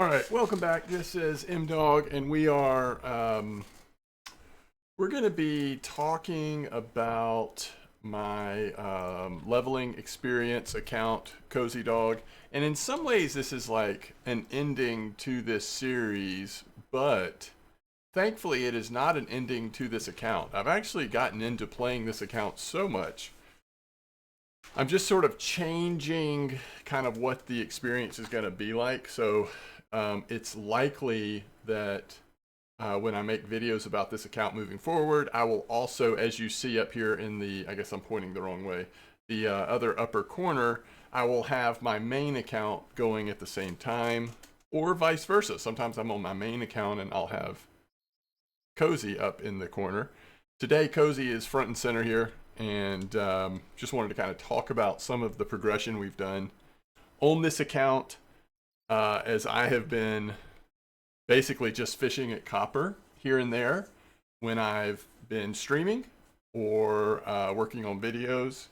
All right, welcome back. This is MDawg, and we're going to be talking about my leveling experience account, Cozy Dog. And in some ways, this is like an ending to this series, but thankfully, it is not an ending to this account. I've actually gotten into playing this account so much. I'm just sort of changing kind of what the experience is going to be like. So it's likely that when I make videos about this account moving forward, I will also, as you see up here in the, I guess I'm pointing the wrong way, the other upper corner, I will have my main account going at the same time, or vice versa. Sometimes I'm on my main account and I'll have Cozy up in the corner. Today, Cozy is front and center here, and just wanted to kind of talk about some of the progression we've done on this account, as I have been basically just fishing at copper here and there when I've been streaming or working on videos.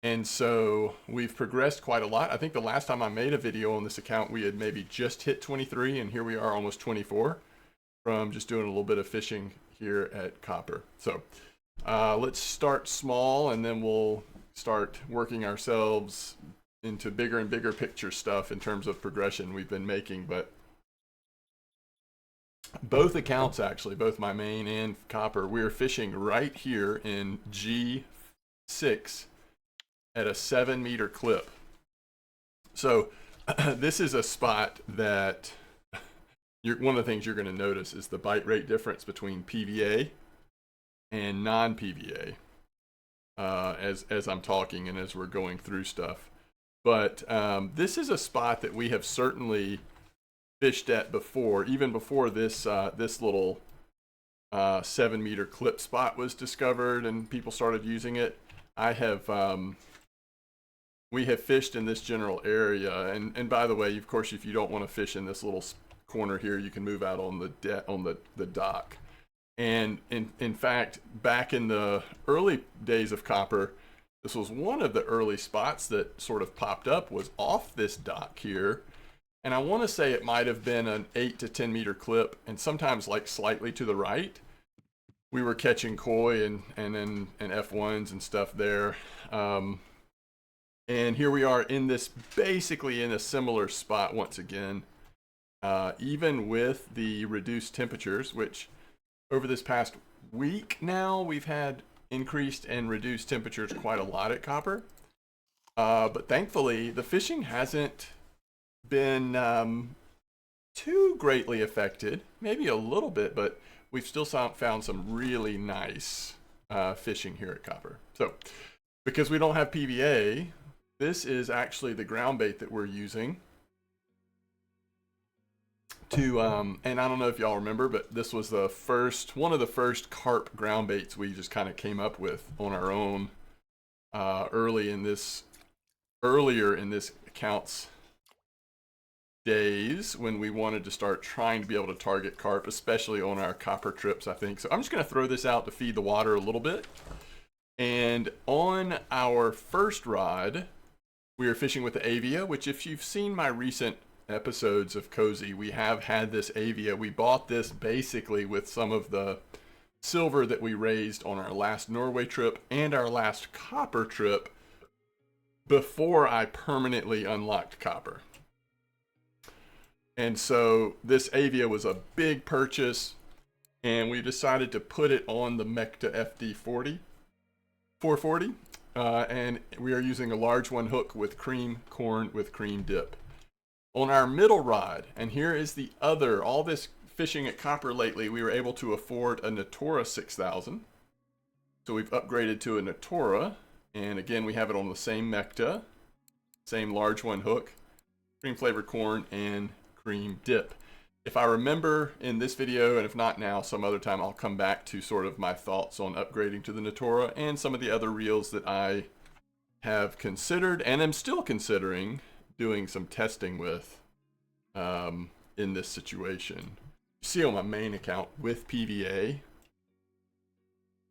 And so we've progressed quite a lot. I think the last time I made a video on this account, we had maybe just hit 23, and here we are almost 24 from just doing a little bit of fishing here at copper. So let's start small, and then we'll start working ourselves into bigger and bigger picture stuff in terms of progression we've been making. But both accounts, actually, both my main and copper, we're fishing right here in G6 at a 7-meter clip. So this is a spot that one of the things you're going to notice is the bite rate difference between PVA and non-PVA as I'm talking and as we're going through stuff. But this is a spot that we have certainly fished at before, even before this this little 7-meter clip spot was discovered and people started using it. We have fished in this general area, and by the way, of course, if you don't want to fish in this little corner here, you can move out on the dock. And in fact, back in the early days of copper, this was one of the early spots that sort of popped up, was off this dock here. And I want to say it might have been an 8 to 10 meter clip, and sometimes like slightly to the right. We were catching koi and F1s and stuff there. And here we are in this, basically in a similar spot once again, even with the reduced temperatures, which over this past week now, we've had increased and reduced temperatures quite a lot at copper. But thankfully, the fishing hasn't been too greatly affected, maybe a little bit, but we've still found some really nice fishing here at copper. So because we don't have PVA, this is actually the ground bait that we're using to, and I don't know if y'all remember, but this was one of the first carp ground baits we just kind of came up with on our own earlier in this account's days, when we wanted to start trying to be able to target carp, especially on our copper trips, I think. So I'm just going to throw this out to feed the water a little bit. And on our first rod, we are fishing with the Avia, which, if you've seen my recent episodes of Cozy, we have had this Avia. We bought this basically with some of the silver that we raised on our last Norway trip and our last copper trip before I permanently unlocked copper. And so this Avia was a big purchase, and we decided to put it on the Mecta FD40 440, and we are using a large one hook with cream corn with cream dip. On our middle rod, and here is the other, all this fishing at copper lately, we were able to afford a Natura 6000. So we've upgraded to a Natura, and again, we have it on the same Mecta, same large one hook, cream flavored corn, and cream dip. If I remember in this video, and if not now, some other time, I'll come back to sort of my thoughts on upgrading to the Natura and some of the other reels that I have considered and am still considering doing some testing with in this situation. You see on my main account with PVA,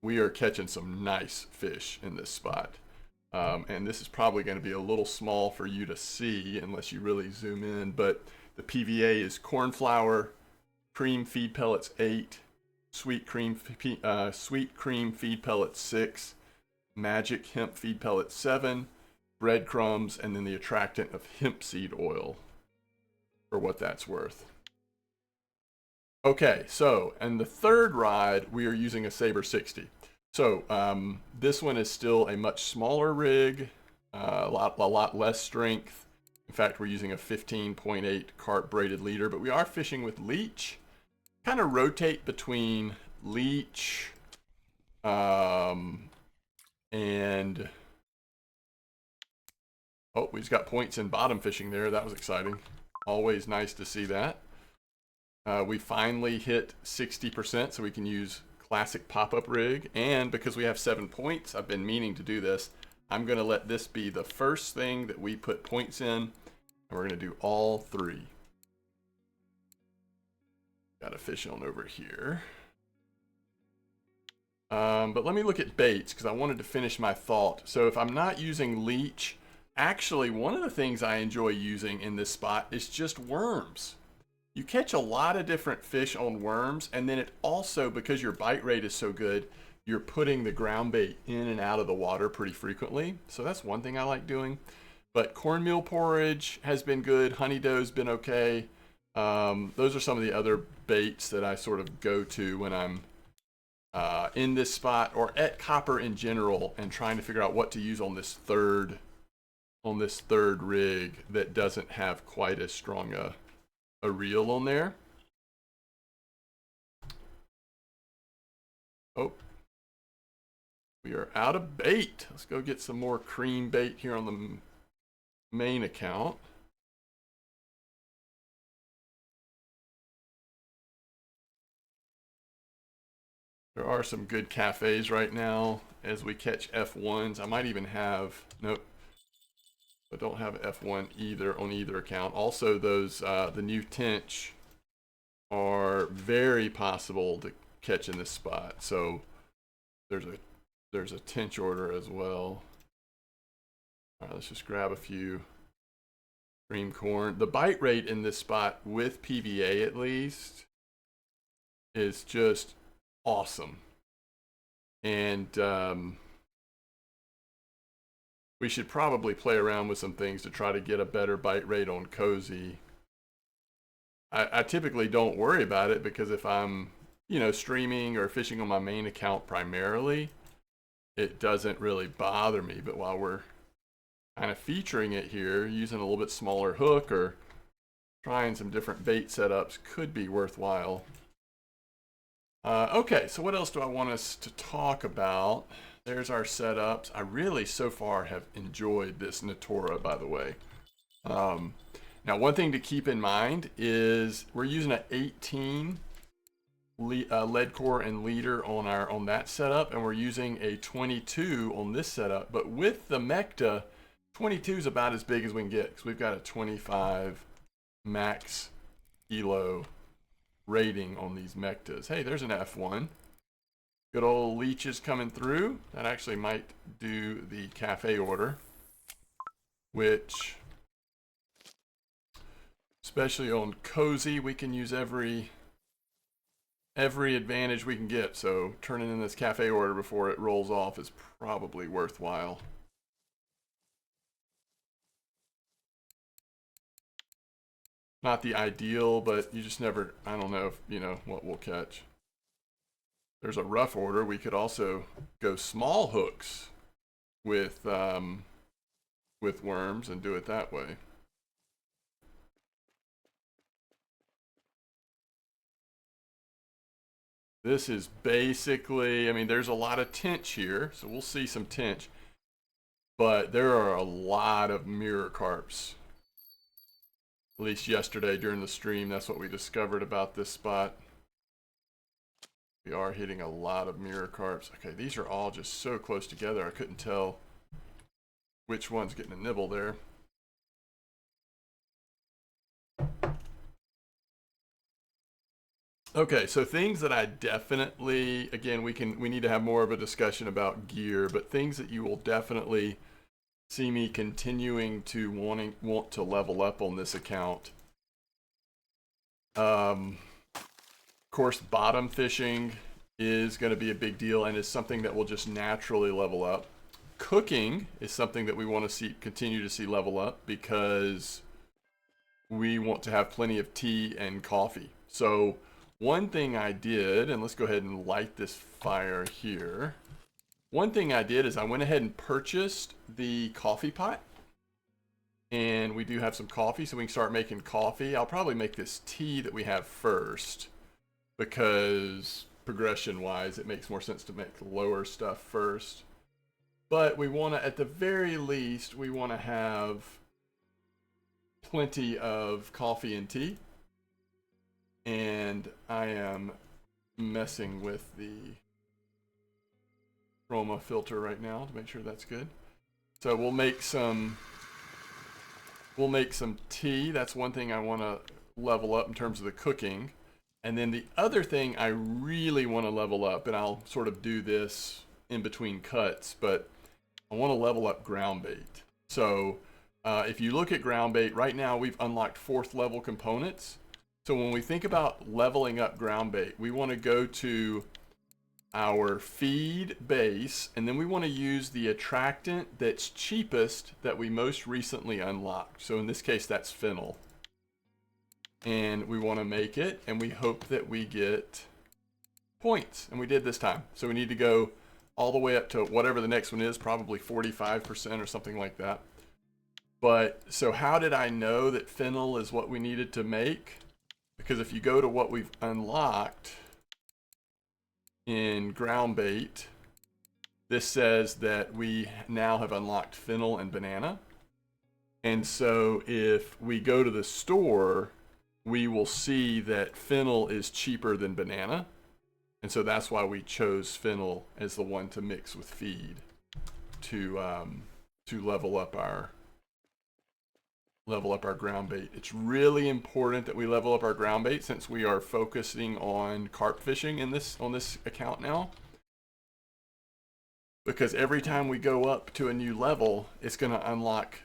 we are catching some nice fish in this spot. And this is probably going to be a little small for you to see unless you really zoom in, but The PVA is corn flour, cream feed pellets 8, sweet cream feed pellets 6, magic hemp feed pellets 7, breadcrumbs, and then the attractant of hemp seed oil, for what that's worth. Okay, so, and the third ride, we are using a Sabre 60. So, this one is still a much smaller rig, a lot less strength. In fact, we're using a 15.8 carp braided leader, but we are fishing with leech. Kind of rotate between leech and... Oh, we just got points in bottom fishing there. That was exciting. Always nice to see that. We finally hit 60%, so we can use classic pop-up rig. And because we have 7 points, I've been meaning to do this. I'm going to let this be the first thing that we put points in. And we're going to do all 3. Got a fish on over here. But let me look at baits, because I wanted to finish my thought. So if I'm not using leech, actually one of the things I enjoy using in this spot is just worms. You catch a lot of different fish on worms, and then it also, because your bite rate is so good, you're putting the ground bait in and out of the water pretty frequently. So that's one thing I like doing. But cornmeal porridge has been good. Honey dough's been okay. Those are some of the other baits that I sort of go to when I'm in this spot or at copper in general, and trying to figure out what to use on this third rig that doesn't have quite as strong a reel on there. Oh, we are out of bait. Let's go get some more cream bait here on the main account. There are some good cafes right now as we catch F1s. I might even have, nope, I don't have F1 either on either account. Also, those the new tench are very possible to catch in this spot. So there's a tench order as well. All right, let's just grab a few cream corn. The bite rate in this spot with PVA at least is just awesome. And we should probably play around with some things to try to get a better bite rate on Cozy. I typically don't worry about it, because if I'm, streaming or fishing on my main account primarily, it doesn't really bother me. But while we're kind of featuring it here, using a little bit smaller hook or trying some different bait setups could be worthwhile. Okay, so what else do I want us to talk about? There's our setups. I really, so far, have enjoyed this Natura, by the way. Now, one thing to keep in mind is we're using an 18 lead core and leader on that setup, and we're using a 22 on this setup. But with the Mecta, 22 is about as big as we can get, because we've got a 25 max kilo rating on these Mectas. Hey, there's an F1. Good old leeches coming through. That actually might do the cafe order, which, especially on Cozy, we can use every advantage we can get. So turning in this cafe order before it rolls off is probably worthwhile. Not the ideal, but you just never, I don't know if, what we'll catch. There's a rough order. We could also go small hooks with worms and do it that way. This is basically, there's a lot of tench here, so we'll see some tench. But there are a lot of mirror carps. At least yesterday during the stream, that's what we discovered about this spot. We are hitting a lot of mirror carps. Okay, these are all just so close together, I couldn't tell which one's getting a nibble there. Okay, so things that I definitely, again, we need to have more of a discussion about gear, but things that you will definitely see me continuing to want to level up on this account Of course, bottom fishing is going to be a big deal and is something that will just naturally level up. Cooking is something that we want to see continue to see level up because we want to have plenty of tea and coffee. So one thing I did, and let's go ahead and light this fire here. One thing I did is I went ahead and purchased the coffee pot. And we do have some coffee, so we can start making coffee. I'll probably make this tea that we have first because progression-wise, it makes more sense to make the lower stuff first. But we want to, at the very least, we want to have plenty of coffee and tea. And I am messing with the chroma filter right now to make sure that's good. So we'll make some tea. That's one thing I want to level up in terms of the cooking. And then the other thing I really want to level up, and I'll sort of do this in between cuts, but I want to level up ground bait. So if you look at ground bait, right now we've unlocked 4th level components. So when we think about leveling up ground bait, we want to go to our feed base, and then we want to use the attractant that's cheapest that we most recently unlocked. So in this case, that's fennel. And we want to make it, and we hope that we get points. And we did this time. So we need to go all the way up to whatever the next one is, probably 45% or something like that. But so how did I know that fennel is what we needed to make? Because if you go to what we've unlocked in ground bait, this says that we now have unlocked fennel and banana. And so if we go to the store, we will see that fennel is cheaper than banana. And so that's why we chose fennel as the one to mix with feed to level up our ground bait. It's really important that we level up our ground bait since we are focusing on carp fishing on this account now. Because every time we go up to a new level, it's going to unlock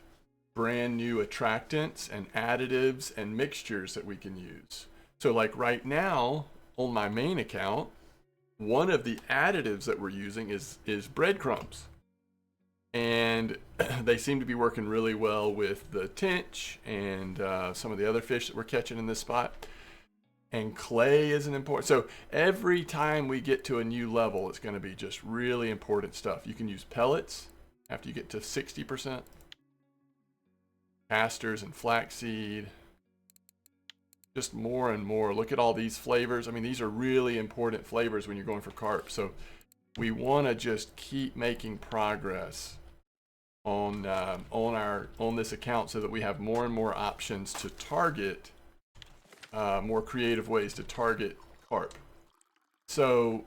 brand new attractants and additives and mixtures that we can use. So like right now on my main account, one of the additives that we're using is breadcrumbs. And they seem to be working really well with the tench and some of the other fish that we're catching in this spot. And clay is an important. So every time we get to a new level, it's going to be just really important stuff. You can use pellets after you get to 60%. Casters and flaxseed. Just more and more. Look at all these flavors. I mean, these are really important flavors when you're going for carp. So we want to just keep making progress on this account so that we have more and more options to target, more creative ways to target carp. So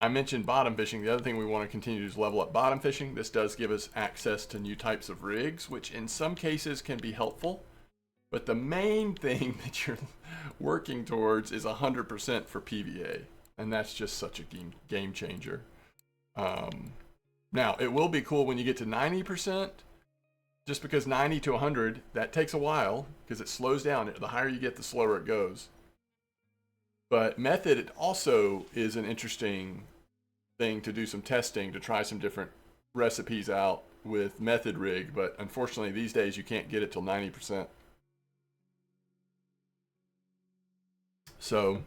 I mentioned bottom fishing. The other thing we want to continue to do is level up bottom fishing. This does give us access to new types of rigs, which in some cases can be helpful. But the main thing that you're working towards is 100% for PVA. And that's just such a game changer. Now, it will be cool when you get to 90%, just because 90 to 100, that takes a while because it slows down. The higher you get, the slower it goes. But method, it also is an interesting thing to do some testing, to try some different recipes out with method rig. But unfortunately, these days, you can't get it till 90%. So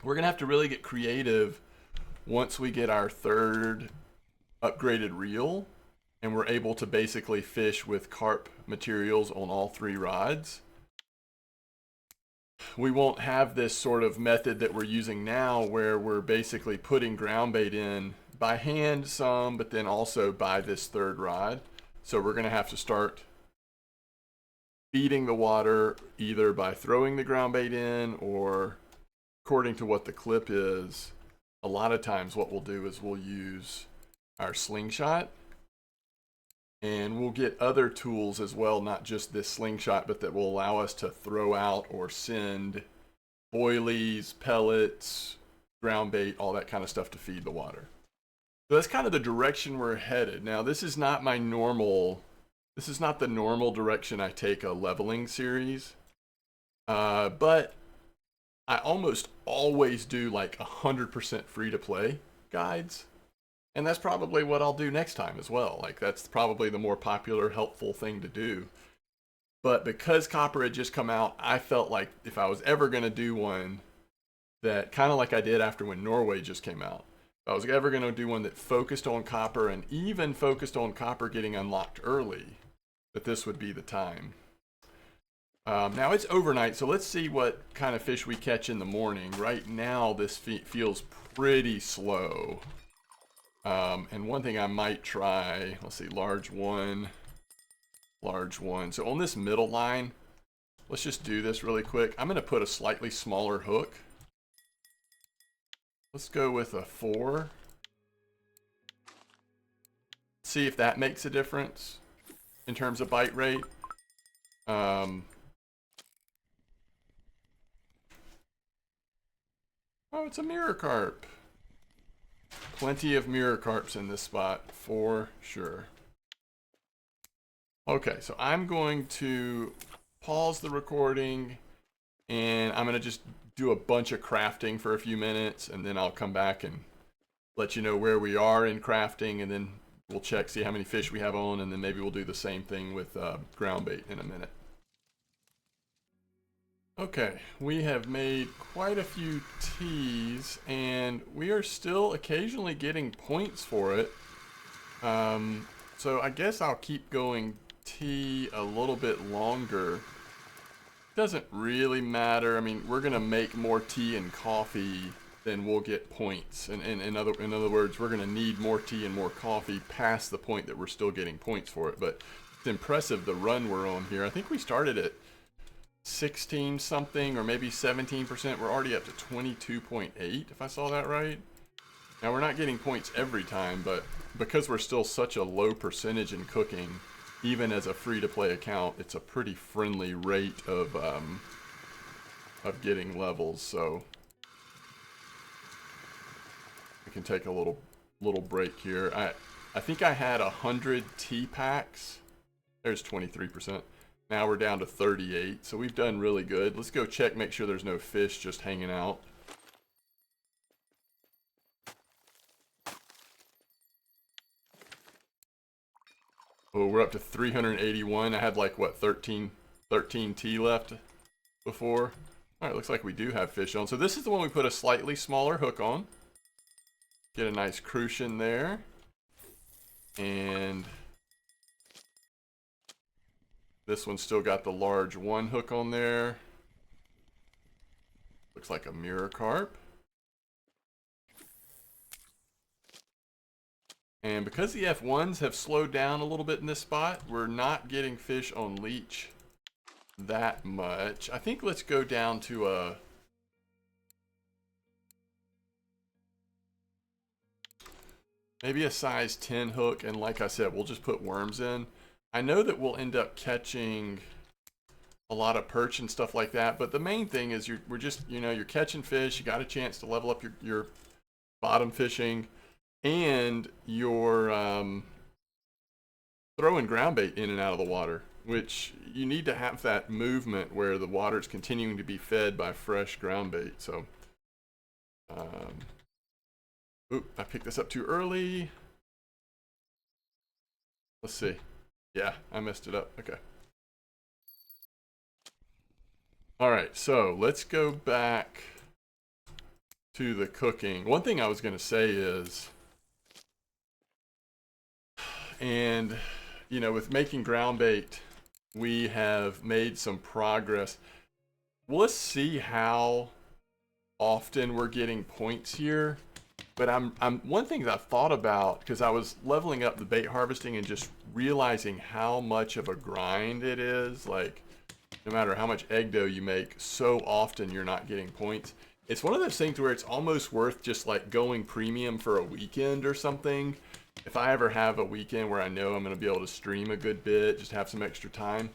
we're going to have to really get creative once we get our 3rd upgraded reel and we're able to basically fish with carp materials on all 3 rods. We won't have this sort of method that we're using now where we're basically putting ground bait in by hand some, but then also by this 3rd rod. So we're going to have to start feeding the water either by throwing the ground bait in, or according to what the clip is, a lot of times what we'll do is we'll use our slingshot, and we'll get other tools as well, not just this slingshot, but that will allow us to throw out or send boilies, pellets, ground bait, all that kind of stuff to feed the water. So that's kind of the direction we're headed. Now, this is not the normal direction I take a leveling series, but I almost always do like 100% free to play guides. And that's probably what I'll do next time as well. Like, that's probably the more popular, helpful thing to do. But because Copper had just come out, I felt like if I was ever going to do one that kind of like I did after when Norway just came out, if I was ever going to do one that focused on Copper and even focused on Copper getting unlocked early, that this would be the time. Now it's overnight, so let's see what kind of fish we catch in the morning. Right now, this feels pretty slow. And one thing I might try, let's see, large one. So on this middle line, let's just do this really quick. I'm going to put a slightly smaller hook. Let's go with a 4. See if that makes a difference in terms of bite rate. Oh, it's a mirror carp. Plenty of mirror carps in this spot for sure. Okay, so I'm going to pause the recording and I'm going to just do a bunch of crafting for a few minutes, and then I'll come back and let you know where we are in crafting, and then we'll check, see how many fish we have on, and then maybe we'll do the same thing with ground bait in a minute. Okay, we have made quite a few teas, and we are still occasionally getting points for it. So I guess I'll keep going tea a little bit longer. Doesn't really matter. I mean, we're gonna make more tea and coffee than we'll get points. And in other words, we're gonna need more tea and more coffee past the point that we're still getting points for it. But it's impressive the run we're on here. I think we started at 16 something or maybe 17%. We're already up to 22.8 if I saw that right. Now we're not getting points every time, but because we're still such a low percentage in cooking, even as a free-to-play account, it's a pretty friendly rate of getting levels. So we can take a little break here. I think I had 100 tea packs. There's 23%. Now we're down to 38, so we've done really good. Let's go check, make sure there's no fish just hanging out. Oh, we're up to 381. I had like, what, 13 tea left before. All right, looks like we do have fish on. So this is the one we put a slightly smaller hook on. Get a nice crucian there. And this one's still got the large 1 hook on there. Looks like a mirror carp. And because the F1s have slowed down a little bit in this spot, we're not getting fish on leech that much. I think let's go down to a... maybe a size 10 hook, and like I said, we'll just put worms in. I know that we'll end up catching a lot of perch and stuff like that, but the main thing is we're just, you're catching fish, you got a chance to level up your bottom fishing, and you're throwing ground bait in and out of the water, which you need to have that movement where the water is continuing to be fed by fresh ground bait. So, oop, I picked this up too early. Let's see. Yeah, I messed it up. Okay. All right, so let's go back to the cooking. One thing I was going to say is, and with making ground bait, we have made some progress. Well, let's see how often we're getting points here. But one thing that I've thought about, because I was leveling up the bait harvesting and just realizing how much of a grind it is. Like, no matter how much egg dough you make, so often you're not getting points. It's one of those things where it's almost worth just like going premium for a weekend or something. If I ever have a weekend where I know I'm going to be able to stream a good bit, just have some extra time,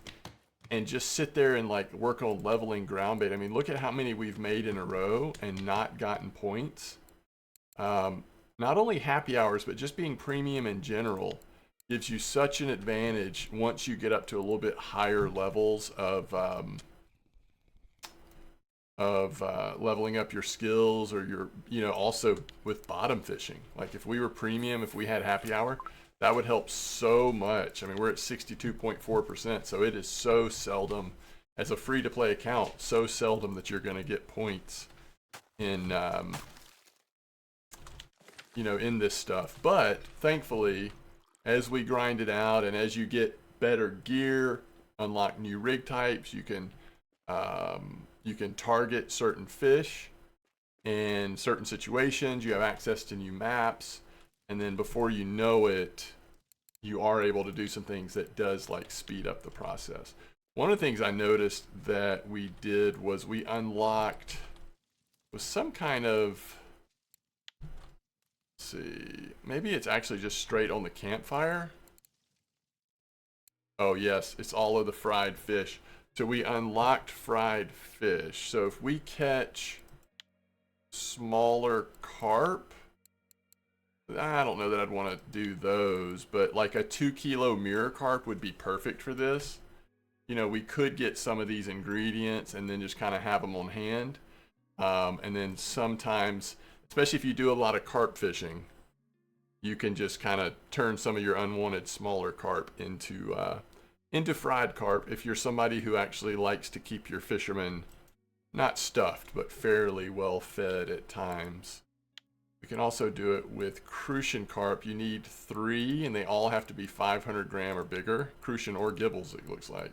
and just sit there and like work on leveling ground bait. I mean, look at how many we've made in a row and not gotten points. Not only happy hours, but just being premium in general gives you such an advantage once you get up to a little bit higher levels of leveling up your skills, or your, also with bottom fishing. Like if we were premium, if we had happy hour, that would help so much. I mean, we're at 62.4%, so it is so seldom, as a free to play account, so seldom that you're going to get points in, in this stuff. But thankfully, as we grind it out and as you get better gear, unlock new rig types, you can target certain fish in certain situations. You have access to new maps, and then before you know it, you are able to do some things that does like speed up the process. One of the things I noticed that we did was we unlocked was some kind of, let's see, maybe it's actually just straight on the campfire. Oh yes, it's all of the fried fish. So we unlocked fried fish. So if we catch smaller carp, I don't know that I'd want to do those, but like a 2 kilo mirror carp would be perfect for this. We could get some of these ingredients and then just kind of have them on hand. And then sometimes, especially if you do a lot of carp fishing, you can just kind of turn some of your unwanted smaller carp into fried carp if you're somebody who actually likes to keep your fishermen not stuffed, but fairly well fed at times. We can also do it with crucian carp. You need 3, and they all have to be 500 gram or bigger. Crucian or gibbles, it looks like.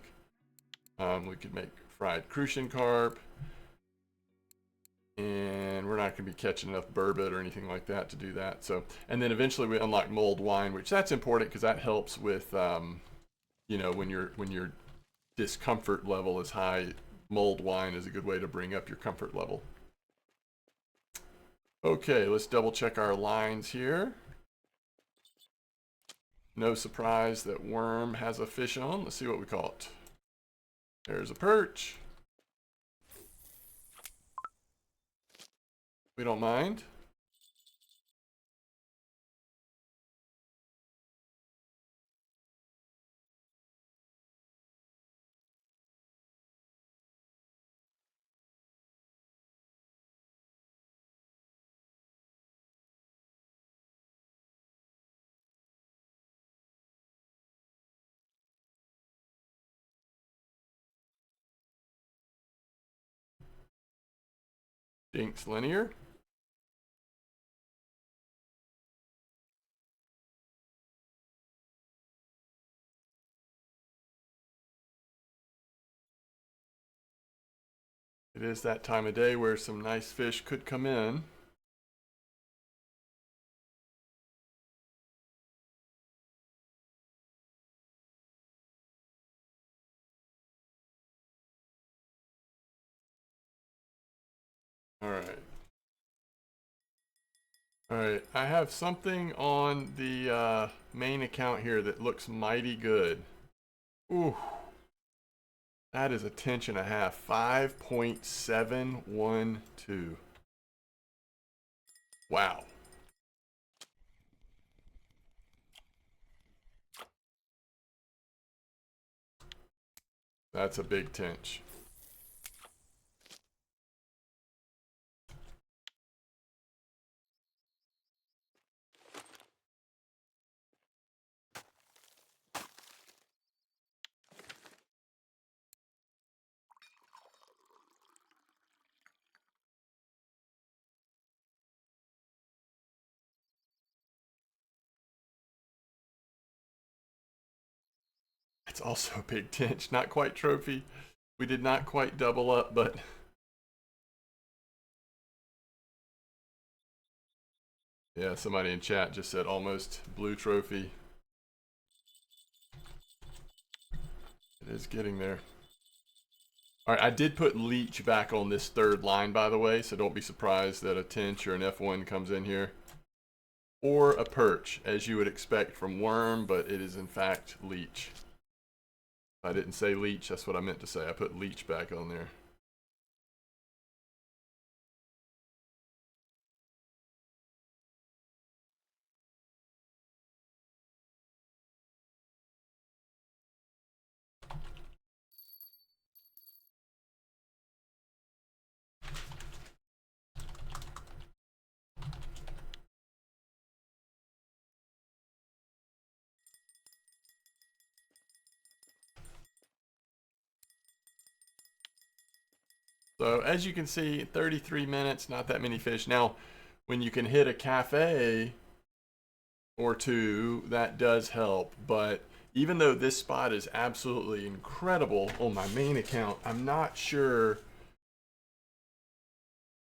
We could make fried crucian carp. And we're not going to be catching enough burbot or anything like that to do that. So, and then eventually we unlock mulled wine, which that's important because that helps with, when your discomfort level is high. Mulled wine is a good way to bring up your comfort level. Okay, let's double check our lines here. No surprise that worm has a fish on. Let's see what we caught. There's a perch. We don't mind. Dinks linear. It is that time of day where some nice fish could come in. All right. All right, I have something on the main account here that looks mighty good. Ooh, that is a tench and a half. 5.712. Wow. That's a big tench. It's also a big tench. Not quite trophy. We did not quite double up, but yeah, somebody in chat just said almost blue trophy. It is getting there. All right, I did put leech back on this third line, by the way, so don't be surprised that a tench or an F1 comes in here. Or a perch, as you would expect from worm, but it is in fact leech. I didn't say leech, that's what I meant to say. I put leech back on there. So as you can see, 33 minutes, not that many fish. Now, when you can hit a cafe or two, that does help. But even though this spot is absolutely incredible on my main account, I'm not sure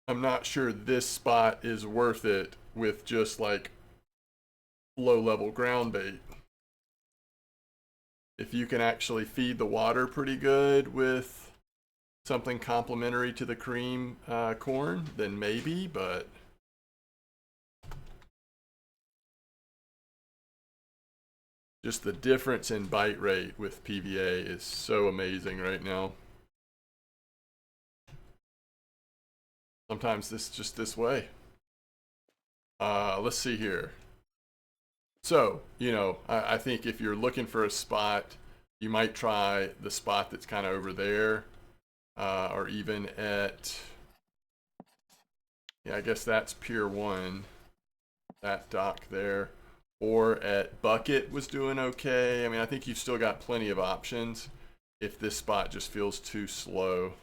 this spot is worth it with just like low level ground bait. If you can actually feed the water pretty good with something complementary to the cream corn, then maybe, but just the difference in bite rate with PVA is so amazing right now. Sometimes this just this way. Let's see here. So, I think if you're looking for a spot, you might try the spot that's kind of over there, or even at, yeah, I guess that's Pier 1, that dock there, or at Bucket was doing okay. I mean, I think you've still got plenty of options if this spot just feels too slow.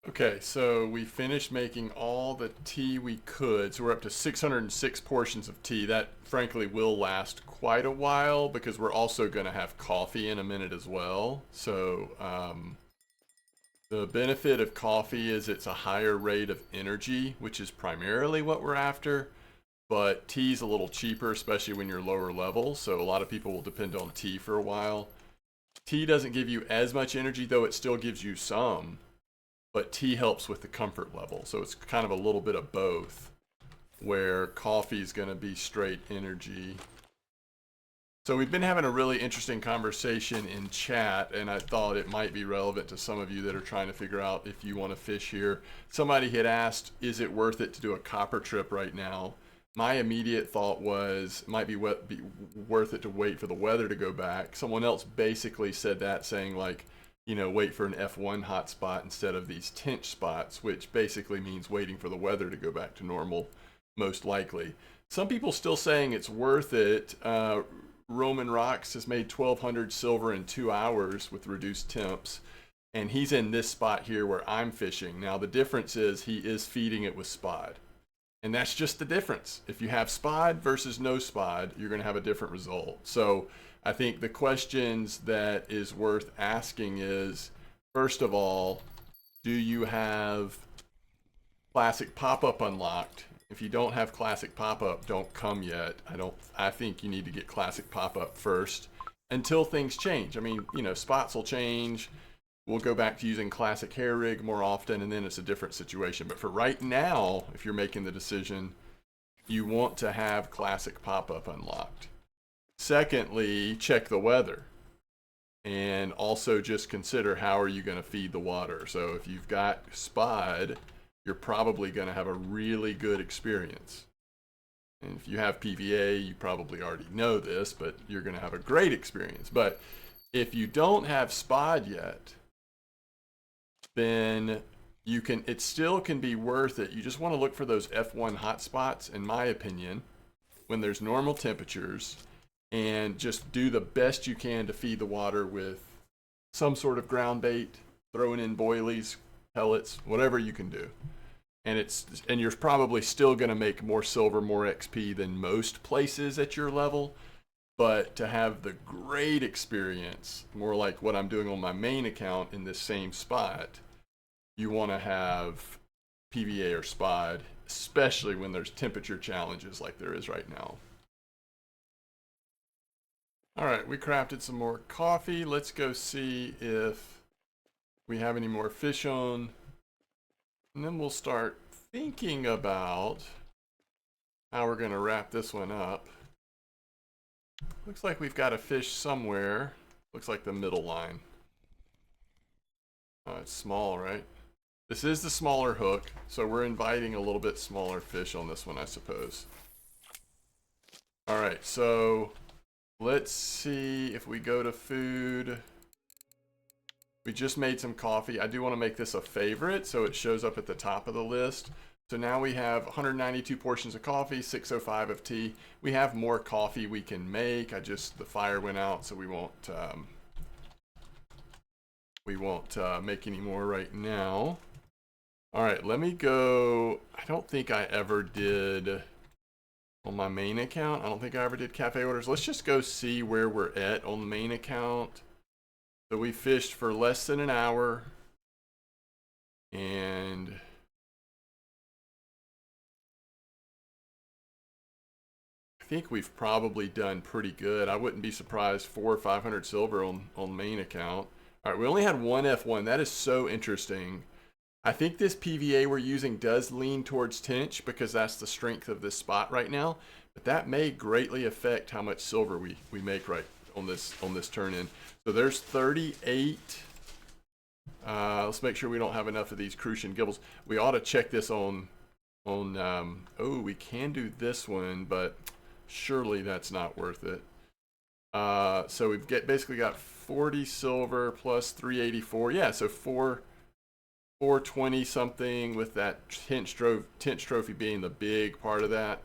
Okay, so we finished making all the tea we could. So we're up to 606 portions of tea. That frankly will last quite a while because we're also going to have coffee in a minute as well. So the benefit of coffee is it's a higher rate of energy, which is primarily what we're after. But tea's a little cheaper, especially when you're lower level. So a lot of people will depend on tea for a while. Tea doesn't give you as much energy, though it still gives you some. But tea helps with the comfort level. So it's kind of a little bit of both, where coffee is going to be straight energy. So we've been having a really interesting conversation in chat, and I thought it might be relevant to some of you that are trying to figure out if you want to fish here. Somebody had asked, is it worth it to do a copper trip right now? My immediate thought was, it might be worth it to wait for the weather to go back. Someone else basically said that, saying like, wait for an F1 hotspot instead of these tinch spots, which basically means waiting for the weather to go back to normal, most likely. Some people still saying it's worth it. Roman Rocks has made 1,200 silver in 2 hours with reduced temps, and he's in this spot here where I'm fishing. Now, the difference is he is feeding it with spod, and that's just the difference. If you have spod versus no spod, you're going to have a different result. So I think the questions that is worth asking is, first of all, do you have Classic Pop-Up unlocked? If you don't have Classic Pop-Up, don't come yet. I think you need to get Classic Pop-Up first until things change. I mean, spots will change. We'll go back to using Classic Hair Rig more often, and then it's a different situation. But for right now, if you're making the decision, you want to have Classic Pop-Up unlocked. Secondly, check the weather, and also just consider how are you going to feed the water. So if you've got spod, you're probably going to have a really good experience. And if you have PVA, you probably already know this, but you're going to have a great experience. But if you don't have spod yet, then it still can be worth it. You just want to look for those F1 hotspots, in my opinion, when there's normal temperatures, and just do the best you can to feed the water with some sort of ground bait, throwing in boilies, pellets, whatever you can do. And you're probably still going to make more silver, more XP than most places at your level. But to have the great experience, more like what I'm doing on my main account in this same spot, you want to have PVA or spod, especially when there's temperature challenges like there is right now. All right, we crafted some more coffee. Let's go see if we have any more fish on. And then we'll start thinking about how we're going to wrap this one up. Looks like we've got a fish somewhere. Looks like the middle line. Oh, it's small, right? This is the smaller hook, so we're inviting a little bit smaller fish on this one, I suppose. All right, so let's see if we go to food. We just made some coffee. I do want to make this a favorite so it shows up at the top of the list. So now we have 192 portions of coffee, 605 of tea. We have more coffee we can make. The fire went out, so we won't we won't make any more right now. All right, let me go. I don't think I ever did on my main account. I don't think I ever did cafe orders. Let's just go see where we're at on the main account. So we fished for less than an hour, and I think we've probably done pretty good. I wouldn't be surprised 400 or 500 silver on main account. All right, we only had one F1. That is so interesting. I think this PVA we're using does lean towards tench because that's the strength of this spot right now. But that may greatly affect how much silver we make right on this turn in. So there's 38. Let's make sure we don't have enough of these crucian gibbles. We ought to check this on oh, we can do this one, but surely that's not worth it. So we've basically got 40 silver plus 384. Yeah, so 420 something with that tench trophy being the big part of that.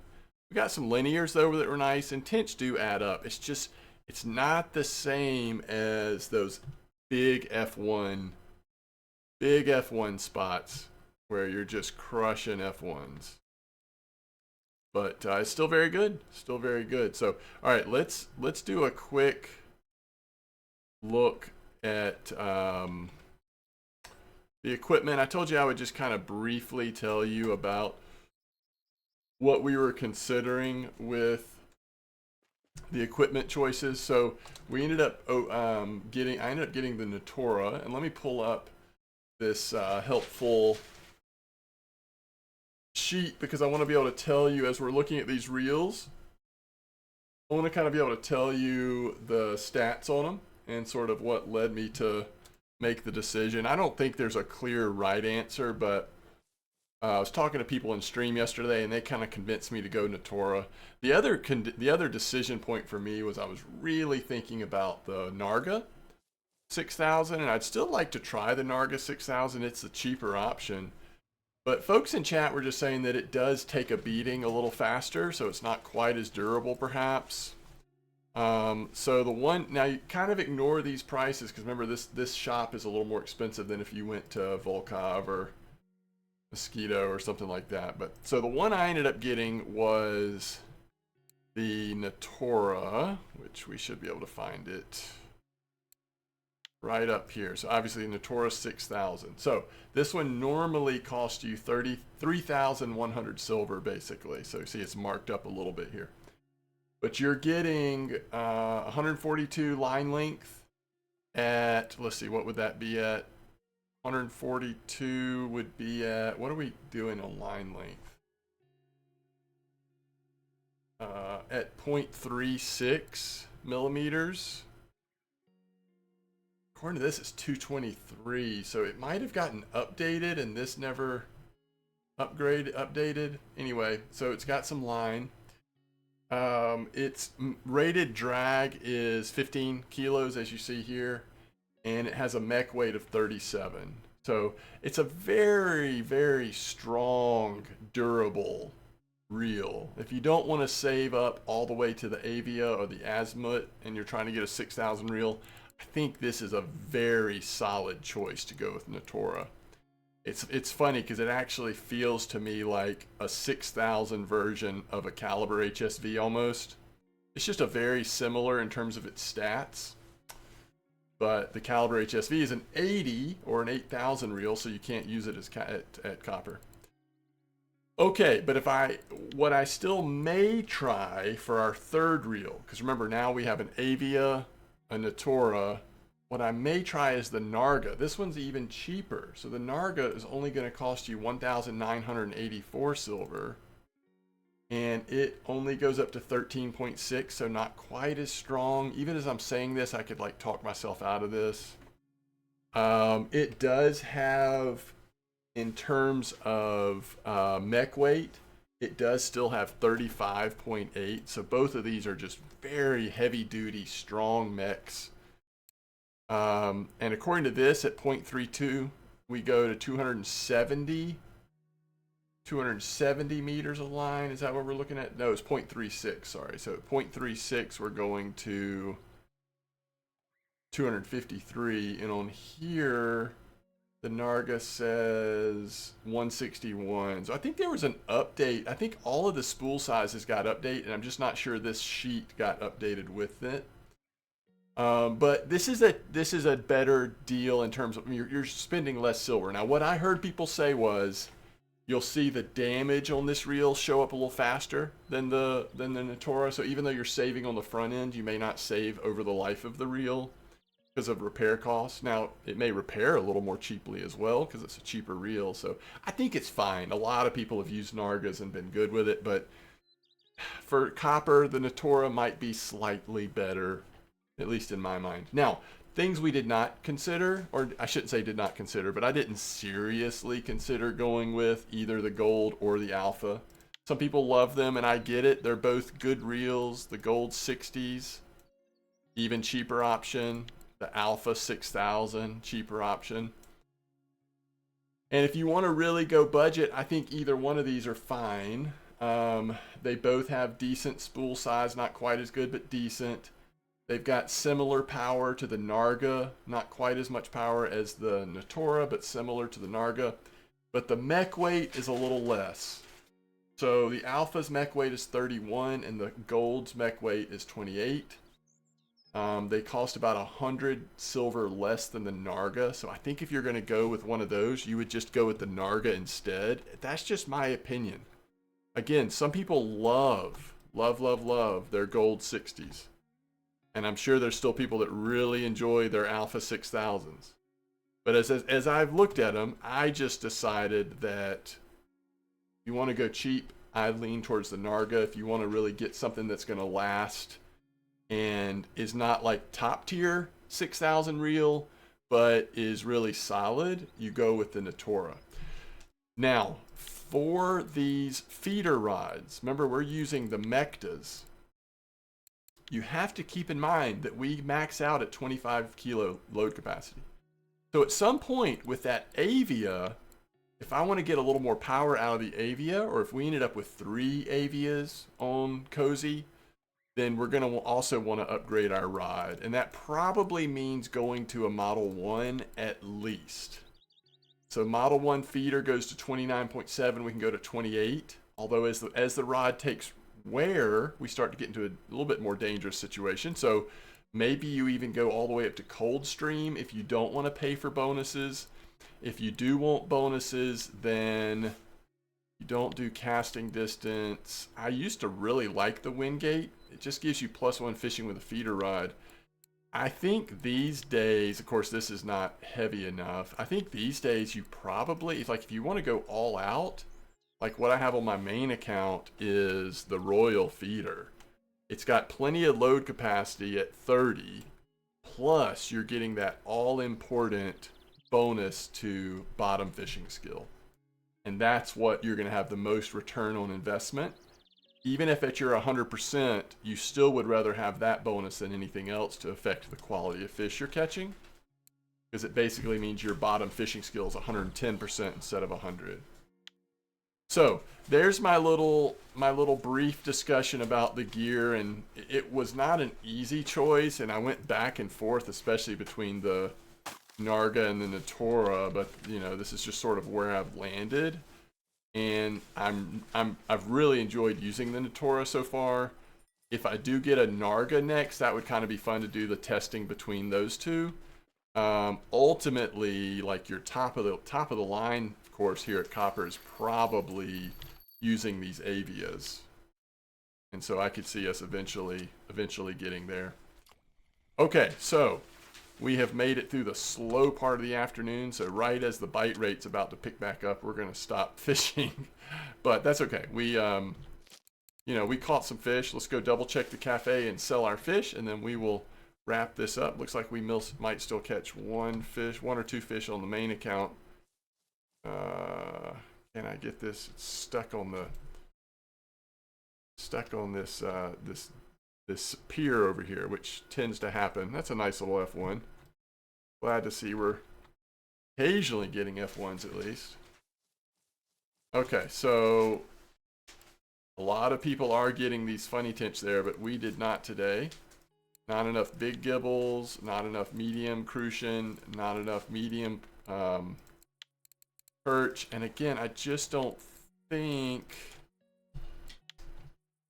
We got some linears though that were nice, and tench do add up. It's just, it's not the same as those big F1 spots where you're just crushing F1s. But it's still very good. Still very good. So, all right, let's do a quick look at the equipment. I told you I would just kind of briefly tell you about what we were considering with the equipment choices. So we ended up getting the Natura, and let me pull up this helpful sheet because I want to be able to tell you as we're looking at these reels. I want to kind of be able to tell you the stats on them and sort of what led me to make the decision. I don't think there's a clear right answer, but I was talking to people in stream yesterday, and they kind of convinced me to go Natura. The other decision point for me was I was really thinking about the Narga 6000, and I'd still like to try the Narga 6000. It's the cheaper option. But folks in chat were just saying that it does take a beating a little faster, so it's not quite as durable perhaps. So the one, now you kind of ignore these prices because remember this shop is a little more expensive than if you went to Volkov or Mosquito or something like that. But so the one I ended up getting was the Natura, which we should be able to find it right up here. So obviously Natura 6000. So this one normally costs you 33,100 silver basically. So you see it's marked up a little bit here. But you're getting 142 line length at, let's see, what would that be at? 142 would be at, what are we doing on line length? At 0.36 millimeters. According to this, it's 223, so it might have gotten updated and this never updated. Anyway, so it's got some line. Its rated drag is 15 kilos, as you see here, and it has a mech weight of 37. So it's a very, very strong, durable reel. If you don't want to save up all the way to the Avia or the Azimuth and you're trying to get a 6000 reel, I think this is a very solid choice to go with Natura. It's funny because it actually feels to me like a 6000 version of a Caliber HSV almost. It's just a very similar in terms of its stats. But the Caliber HSV is an 80 or an 8000 reel, so you can't use it as at copper. Okay, but what I still may try for our third reel, because remember now we have an Avia, a Natura. What I may try is the Narga. This one's even cheaper. So the Narga is only going to cost you 1,984 silver. And it only goes up to 13.6, so not quite as strong. Even as I'm saying this, I could like talk myself out of this. It does have, in terms of mech weight, it does still have 35.8. So both of these are just very heavy duty, strong mechs. And according to this, at 0.32, we go to 270 meters of line. Is that what we're looking at? No, it's 0.36, sorry. So at 0.36, we're going to 253, and on here the Narga says 161. So I think there was an update. I think all of the spool sizes got updated, and I'm just not sure this sheet got updated with it. But this is a better deal in terms of you're spending less silver. Now, what I heard people say was you'll see the damage on this reel show up a little faster than the Natura. So even though you're saving on the front end, you may not save over the life of the reel because of repair costs. Now, it may repair a little more cheaply as well because it's a cheaper reel. So I think it's fine. A lot of people have used Nargas and been good with it, but for copper, the Natura might be slightly better, at least in my mind. Now, things we did not consider, or I shouldn't say did not consider, but I didn't seriously consider going with either the gold or the alpha. Some people love them, and I get it. They're both good reels. The gold 60s, even cheaper option. The alpha 6000, cheaper option. And if you want to really go budget, I think either one of these are fine. They both have decent spool size, not quite as good, but decent. They've got similar power to the Narga, not quite as much power as the Natura, but similar to the Narga. But the mech weight is a little less. So the Alpha's mech weight is 31 and the Gold's mech weight is 28. They cost about 100 silver less than the Narga. So I think if you're going to go with one of those, you would just go with the Narga instead. That's just my opinion. Again, some people love their Gold 60s. And I'm sure there's still people that really enjoy their Alpha 6000s. But as I've looked at them, I just decided that if you want to go cheap, I lean towards the Narga. If you want to really get something that's going to last and is not like top tier 6000 reel, but is really solid, you go with the Natura. Now, for these feeder rods, remember we're using the Mectas. You have to keep in mind that we max out at 25 kilo load capacity. So at some point with that Avia, if I want to get a little more power out of the Avia, or if we ended up with 3 Avias on Cozy, then we're going to also want to upgrade our rod. And that probably means going to a Model 1 at least. So Model 1 feeder goes to 29.7, we can go to 28. Although as the rod takes wear, we start to get into a little bit more dangerous situation. So maybe you even go all the way up to Coldstream if you don't want to pay for bonuses. If you do want bonuses, then you don't do casting distance. I used to really like the Wingate. It just gives you +1 fishing with a feeder rod. I think these days, of course this is not heavy enough, I think these days you probably, if you want to go all out, like what I have on my main account is the Royal feeder. It's got plenty of load capacity at 30, plus you're getting that all-important bonus to bottom fishing skill. And that's what you're going to have the most return on investment. Even if at your 100%, you still would rather have that bonus than anything else to affect the quality of fish you're catching. Because it basically means your bottom fishing skill is 110% instead of 100. So there's my little brief discussion about the gear, and it was not an easy choice, and I went back and forth, especially between the Narga and the Natura, but you know, this is just sort of where I've landed, and I've really enjoyed using the Natura so far. If I do get a Narga next, that would kind of be fun to do the testing between those two. Ultimately, like your top of the line course here at Copper is probably using these Avias, and so I could see us eventually getting there. Okay, so we have made it through the slow part of the afternoon, so right as the bite rate's about to pick back up, we're going to stop fishing. But that's okay. We we caught some fish. Let's go double check the cafe and sell our fish, and then we will wrap this up. Looks like we might still catch one or two fish on the main account. Can I get this? It's stuck on this pier over here, which tends to happen. That's a nice little F1. Glad to see we're occasionally getting F1s at least. Okay, so a lot of people are getting these funny tints there, but we did not today. not enough big gibbles, not enough medium crucian, not enough medium perch. And again, I just don't think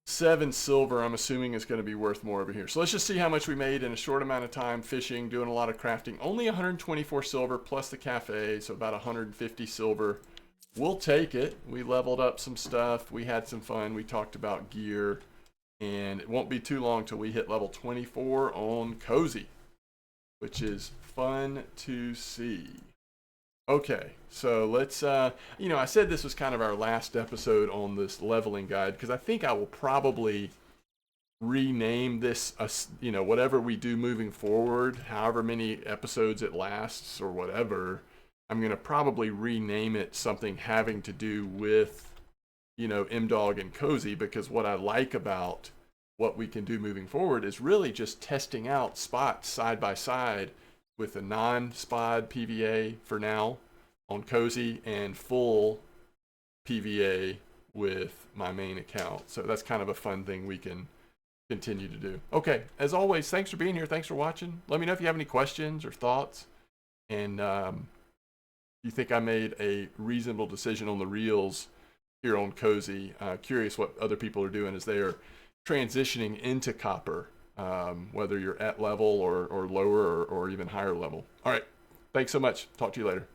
7 silver, I'm assuming, is going to be worth more over here. So let's just see how much we made in a short amount of time fishing, doing a lot of crafting. Only 124 silver plus the cafe, so about 150 silver. We'll take it. We leveled up some stuff. We had some fun. We talked about gear. And it won't be too long till we hit level 24 on Cozy, which is fun to see. Okay, so let's, I said this was kind of our last episode on this leveling guide because I think I will probably rename this, whatever we do moving forward, however many episodes it lasts or whatever, I'm going to probably rename it something having to do with, MDawg and Cozy, because what I like about what we can do moving forward is really just testing out spots side by side with a non-spod PVA for now on Cozy and full PVA with my main account. So that's kind of a fun thing we can continue to do. Okay, as always, thanks for being here. Thanks for watching. Let me know if you have any questions or thoughts. And you think I made a reasonable decision on the reels here on Cozy. Curious what other people are doing as they are transitioning into copper, whether you're at level or lower or even higher level. All right, thanks so much. Talk to you later.